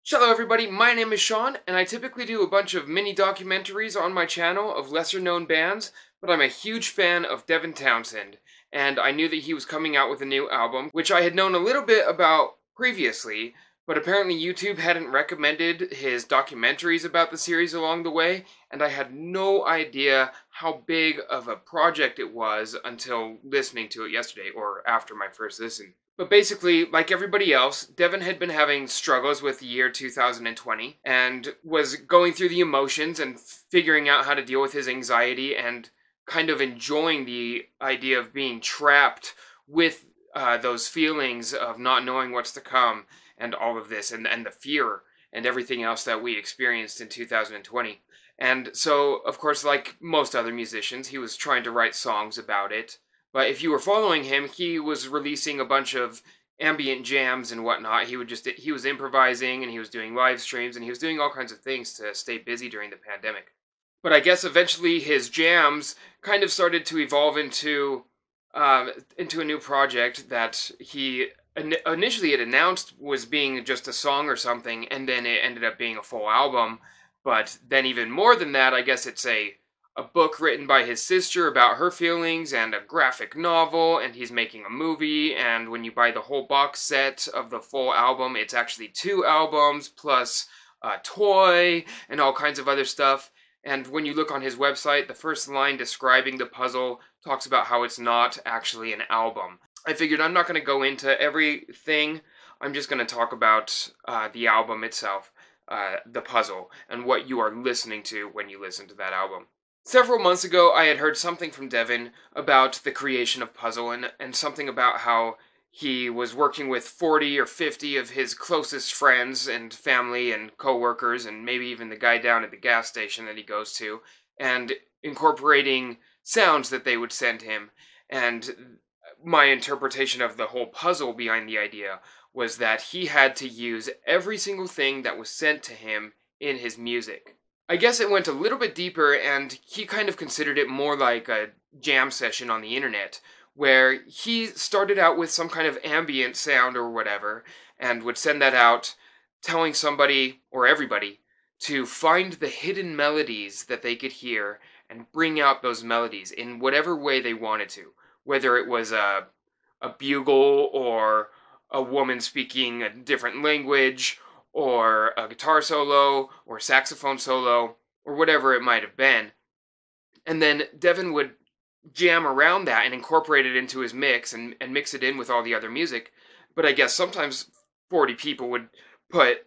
Hello everybody, my name is Sean, and I typically do a bunch of mini documentaries on my channel of lesser known bands, but I'm a huge fan of Devin Townsend, and I knew that he was coming out with a new album, which I had known a little bit about previously, but apparently YouTube hadn't recommended his documentaries about the series along the way, and I had no idea how big of a project it was until listening to it yesterday, or after my first listen. But basically, like everybody else, Devin had been having struggles with the year 2020 and was going through the emotions and figuring out how to deal with his anxiety and kind of enjoying the idea of being trapped with those feelings of not knowing what's to come and all of this and the fear and everything else that we experienced in 2020. And so, of course, like most other musicians, he was trying to write songs about it. But if you were following him, he was releasing a bunch of ambient jams and whatnot. He was improvising and he was doing live streams and he was doing all kinds of things to stay busy during the pandemic. But I guess eventually his jams kind of started to evolve into a new project that he initially had announced was being just a song or something, and then it ended up being a full album. But then even more than that, I guess it's a book written by his sister about her feelings, and a graphic novel, and he's making a movie, and when you buy the whole box set of the full album, it's actually 2 albums, plus a toy, and all kinds of other stuff. And when you look on his website, the first line describing the puzzle talks about how it's not actually an album. I figured I'm not going to go into everything, I'm just going to talk about the album itself, the puzzle, and what you are listening to when you listen to that album. Several months ago, I had heard something from Devin about the creation of Puzzle, and something about how he was working with 40 or 50 of his closest friends and family and co-workers, and maybe even the guy down at the gas station that he goes to, and incorporating sounds that they would send him. And my interpretation of the whole puzzle behind the idea was that he had to use every single thing that was sent to him in his music. I guess it went a little bit deeper, and he kind of considered it more like a jam session on the internet, where he started out with some kind of ambient sound or whatever, and would send that out, telling somebody, or everybody, to find the hidden melodies that they could hear, and bring out those melodies in whatever way they wanted to. Whether it was a bugle, or a woman speaking a different language, or a guitar solo, or saxophone solo, or whatever it might have been. And then Devin would jam around that and incorporate it into his mix and mix it in with all the other music. But I guess sometimes 40 people would put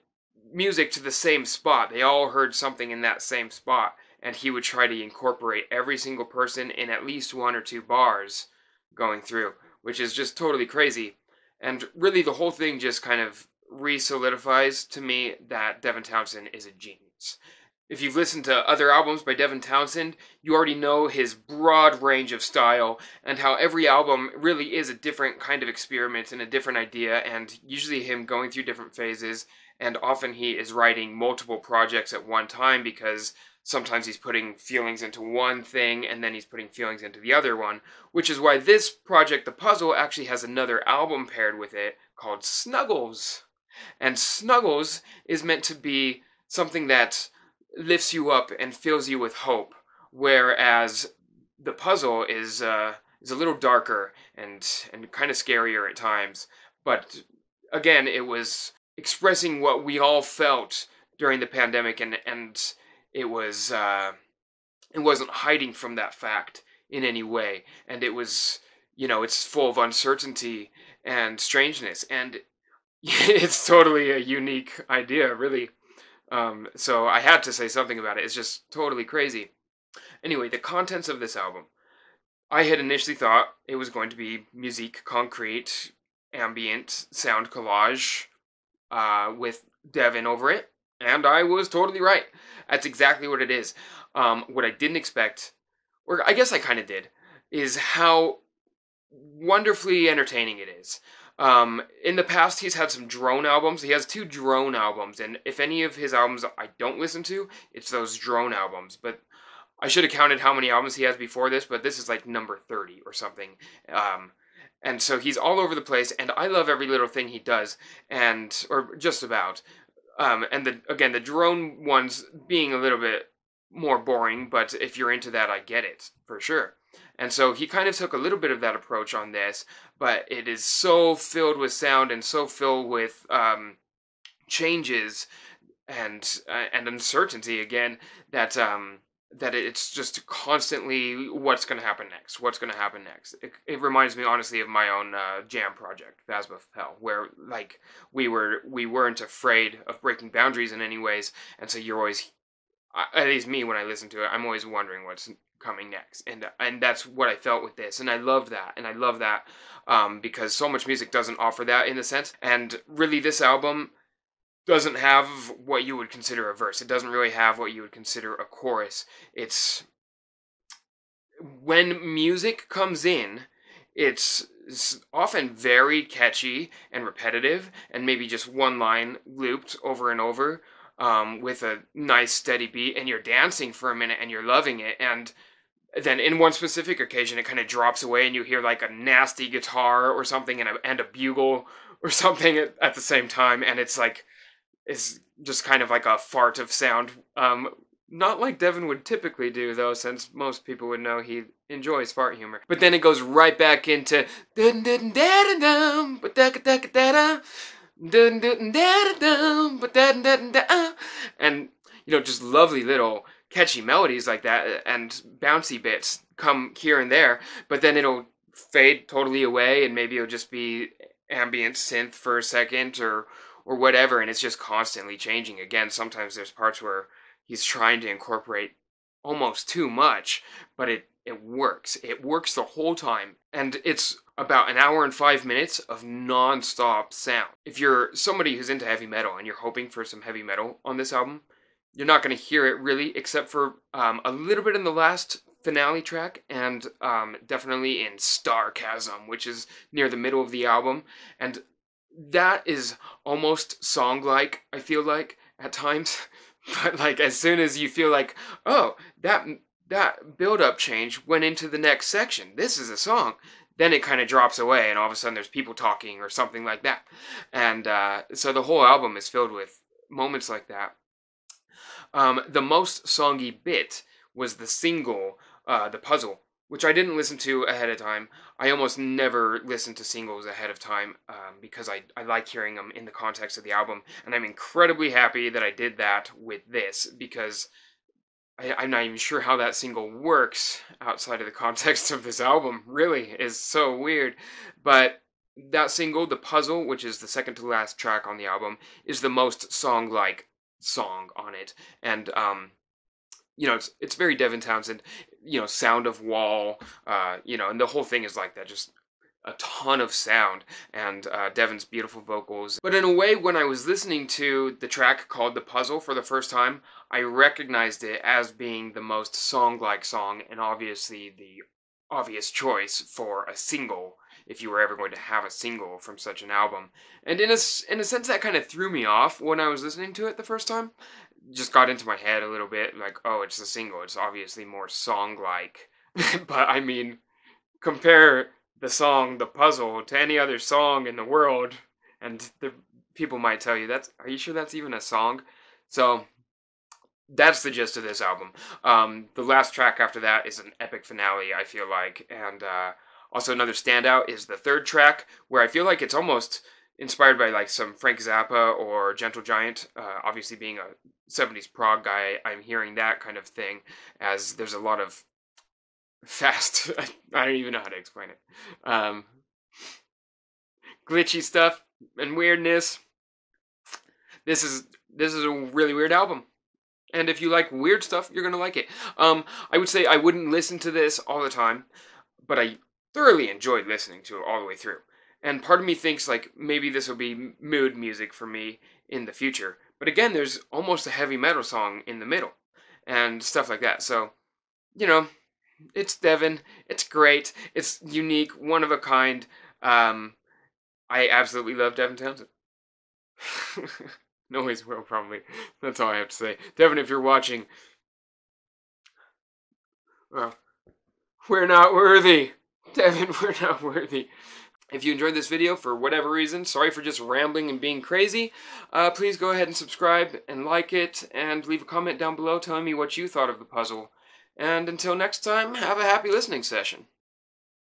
music to the same spot. They all heard something in that same spot, and he would try to incorporate every single person in at least 1 or 2 bars going through, which is just totally crazy. And really the whole thing just kind of re-solidifies to me that Devin Townsend is a genius. If you've listened to other albums by Devin Townsend, you already know his broad range of style, and how every album really is a different kind of experiment and a different idea, and usually him going through different phases, and often he is writing multiple projects at one time, because sometimes he's putting feelings into one thing, and then he's putting feelings into the other one, which is why this project, The Puzzle, actually has another album paired with it called Snuggles. And Snuggles is meant to be something that lifts you up and fills you with hope, whereas The Puzzle is a little darker and kind of scarier at times. But again, it was expressing what we all felt during the pandemic, and it wasn't hiding from that fact in any way. And it was, it's full of uncertainty and strangeness, and it's totally a unique idea, really. So I had to say something about it. It's just totally crazy. Anyway, the contents of this album. I had initially thought it was going to be musique concrete, ambient sound collage, with Devin over it, and I was totally right. That's exactly what it is. What I didn't expect, or I guess I kind of did, is how wonderfully entertaining it is. In the past, he's had some drone albums. He has 2 drone albums, and if any of his albums I don't listen to, it's those drone albums. But I should have counted how many albums he has before this, but this is like number 30 or something. And so he's all over the place, and I love every little thing he does, or just about. And again, the drone ones being a little bit more boring, but if you're into that, I get it, for sure. And so he kind of took a little bit of that approach on this, but it is so filled with sound and so filled with changes and uncertainty again that that it's just constantly what's going to happen next. What's going to happen next? It reminds me honestly of my own jam project, Phasma of Hell, where like we weren't afraid of breaking boundaries in any ways, and so you're always, at least me when I listen to it, I'm always wondering what's coming next, and that's what I felt with this, and I love that, because so much music doesn't offer that in a sense, and really this album doesn't have what you would consider a verse. It doesn't really have what you would consider a chorus. It's when music comes in, it's often very catchy and repetitive, and maybe just one line looped over and over with a nice steady beat, and you're dancing for a minute and you're loving it, and then in one specific occasion it kind of drops away and you hear like a nasty guitar or something and a bugle or something at the same time, and it's like, it's just kind of like a fart of sound. Not like Devin would typically do, though, since most people would know he enjoys fart humor. But then it goes right back into and just lovely little catchy melodies like that, and bouncy bits come here and there, but then it'll fade totally away, and maybe it'll just be ambient synth for a second or whatever, and it's just constantly changing. Again, sometimes there's parts where he's trying to incorporate almost too much, but it works. It works the whole time, and it's about an hour and 5 minutes of non-stop sound. If you're somebody who's into heavy metal and you're hoping for some heavy metal on this album, you're not going to hear it really, except for a little bit in the last finale track, and definitely in Starchasm, which is near the middle of the album, and that is almost song-like, I feel like, at times. But, like, as soon as you feel like, oh, that build-up change went into the next section, this is a song, then it kind of drops away, and all of a sudden there's people talking or something like that. And so the whole album is filled with moments like that. The most songy bit was the single, The Puzzle, which I didn't listen to ahead of time. I almost never listen to singles ahead of time because I like hearing them in the context of the album, and I'm incredibly happy that I did that with this, because I'm not even sure how that single works outside of the context of this album. Really is so weird. But that single, The Puzzle, which is the second to last track on the album, is the most song-like song on it, and it's very Devin Townsend, sound of wall, and the whole thing is like that, just a ton of sound, and Devin's beautiful vocals. But in a way, when I was listening to the track called The Puzzle for the first time, I recognized it as being the most song-like song, and obviously the obvious choice for a single, if you were ever going to have a single from such an album. And in a sense, that kind of threw me off when I was listening to it the first time. Just got into my head a little bit, like, oh, it's a single, it's obviously more song-like. But, I mean, compare the song The Puzzle to any other song in the world, and the people might tell you, are you sure that's even a song? So, that's the gist of this album. The last track after that is an epic finale, I feel like, and also another standout is the third track, where I feel like it's almost inspired by like some Frank Zappa or Gentle Giant. Obviously being a 70s prog guy, I'm hearing that kind of thing, as there's a lot of fast, I don't even know how to explain it, glitchy stuff and weirdness. This is a really weird album, and if you like weird stuff, you're gonna like it. I would say I wouldn't listen to this all the time, but I thoroughly enjoyed listening to it all the way through. And part of me thinks, like, maybe this will be mood music for me in the future. But again, there's almost a heavy metal song in the middle, and stuff like that. So, it's Devin. It's great. It's unique, one of a kind. I absolutely love Devin Townsend. No always will, probably. That's all I have to say. Devin, if you're watching, well, we're not worthy. Devin, we're not worthy. If you enjoyed this video for whatever reason, sorry for just rambling and being crazy, please go ahead and subscribe and like it, and leave a comment down below telling me what you thought of the puzzle. And until next time, have a happy listening session.